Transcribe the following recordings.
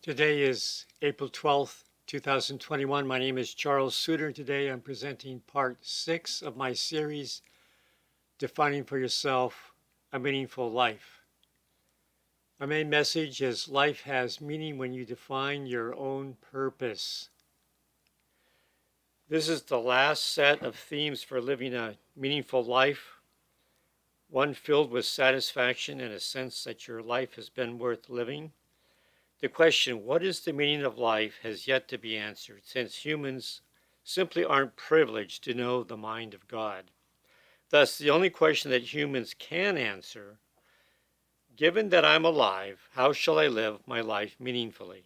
Today is April 12th, 2021. My name is Charles Suter. Today I'm presenting part 6 of my series, Defining for Yourself a Meaningful Life. My main message is life has meaning when you define your own purpose. This is the last set of themes for living a meaningful life, one filled with satisfaction and a sense that your life has been worth living. The question, what is the meaning of life, has yet to be answered, since humans simply aren't privileged to know the mind of God. Thus, the only question that humans can answer, given that I'm alive, how shall I live my life meaningfully?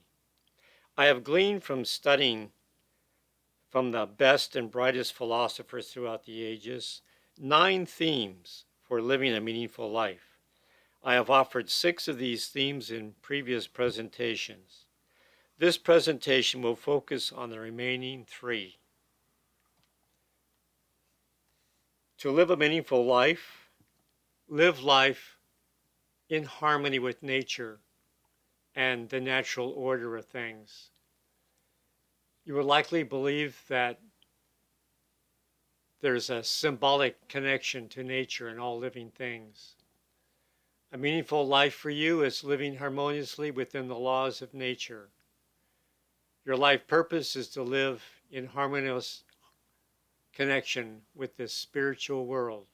I have gleaned from studying from the best and brightest philosophers throughout the ages 9 themes for living a meaningful life. I have offered 6 of these themes in previous presentations. This presentation will focus on the remaining 3. To live a meaningful life, live life in harmony with nature and the natural order of things. You will likely believe that there's a symbolic connection to nature and all living things. A meaningful life for you is living harmoniously within the laws of nature. Your life purpose is to live in harmonious connection with this spiritual world.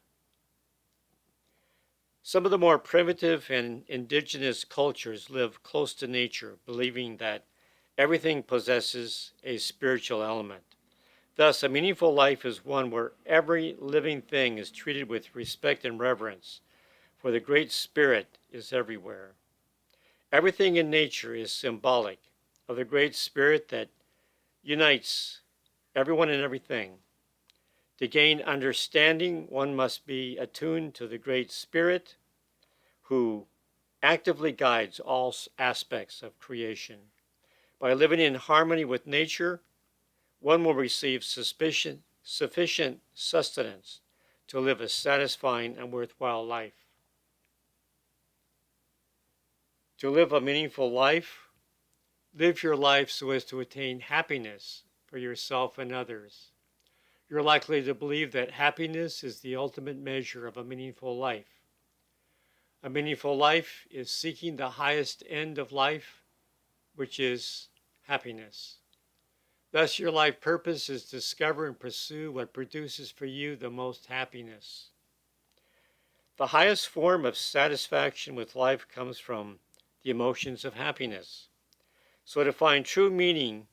Some of the more primitive and indigenous cultures live close to nature, believing that everything possesses a spiritual element. Thus, a meaningful life is one where every living thing is treated with respect and reverence, for the Great Spirit is everywhere. Everything in nature is symbolic of the Great Spirit that unites everyone and everything. To gain understanding, one must be attuned to the Great Spirit who actively guides all aspects of creation. By living in harmony with nature, one will receive sufficient sustenance to live a satisfying and worthwhile life. To live a meaningful life, live your life so as to attain happiness for yourself and others. You're likely to believe that happiness is the ultimate measure of a meaningful life. A meaningful life is seeking the highest end of life, which is happiness. Thus, your life purpose is to discover and pursue what produces for you the most happiness. The highest form of satisfaction with life comes from the emotions of happiness. So to find true meaning,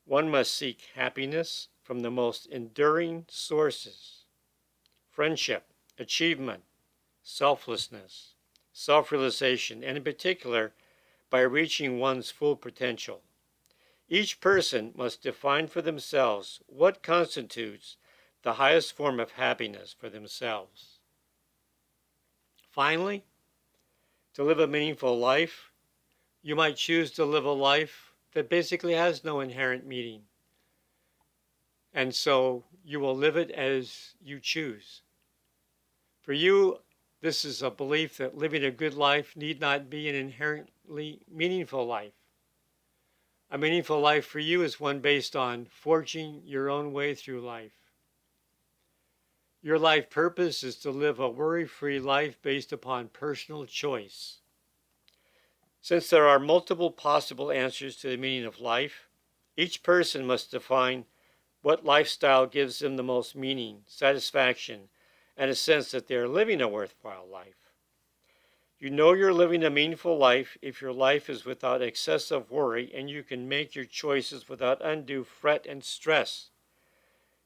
one must seek happiness from the most enduring sources: friendship, achievement, selflessness, self-realization, and in particular, by reaching one's full potential. Each person must define for themselves what constitutes the highest form of happiness for themselves. Finally, to live a meaningful life, you might choose to live a life that basically has no inherent meaning. And so you will live it as you choose. For you, this is a belief that living a good life need not be an inherently meaningful life. A meaningful life for you is one based on forging your own way through life. Your life purpose is to live a worry-free life based upon personal choice. Since there are multiple possible answers to the meaning of life, each person must define what lifestyle gives them the most meaning, satisfaction, and a sense that they are living a worthwhile life. You know you're living a meaningful life if your life is without excessive worry and you can make your choices without undue fret and stress.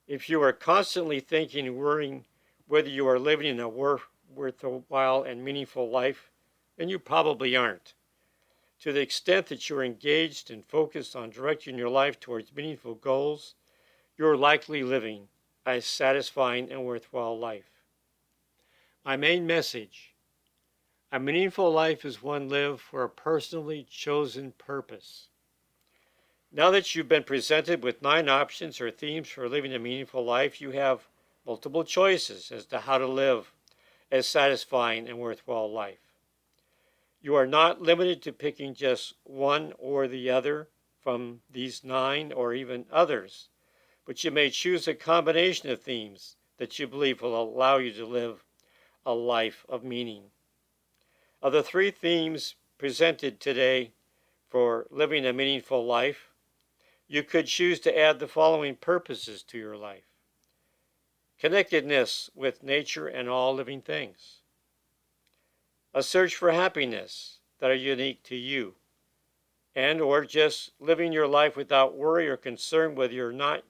If you are constantly thinking and worrying whether you are living a worthwhile and meaningful life, then you probably aren't. To the extent that you're engaged and focused on directing your life towards meaningful goals, you're likely living a satisfying and worthwhile life. My main message: a meaningful life is one lived for a personally chosen purpose. Now that you've been presented with 9 options or themes for living a meaningful life, you have multiple choices as to how to live a satisfying and worthwhile life. You are not limited to picking just one or the other from these 9 or even others, but you may choose a combination of themes that you believe will allow you to live a life of meaning. Of the 3 themes presented today for living a meaningful life, you could choose to add the following purposes to your life: connectedness with nature and all living things, a search for happiness that are unique to you, and or just living your life without worry or concern whether or not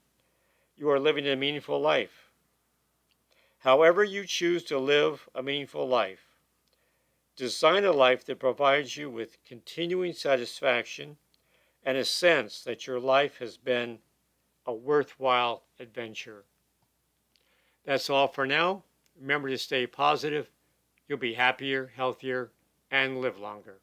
you are living a meaningful life. However you choose to live a meaningful life, design a life that provides you with continuing satisfaction and a sense that your life has been a worthwhile adventure. That's all for now. Remember to stay positive. You'll be happier, healthier, and live longer.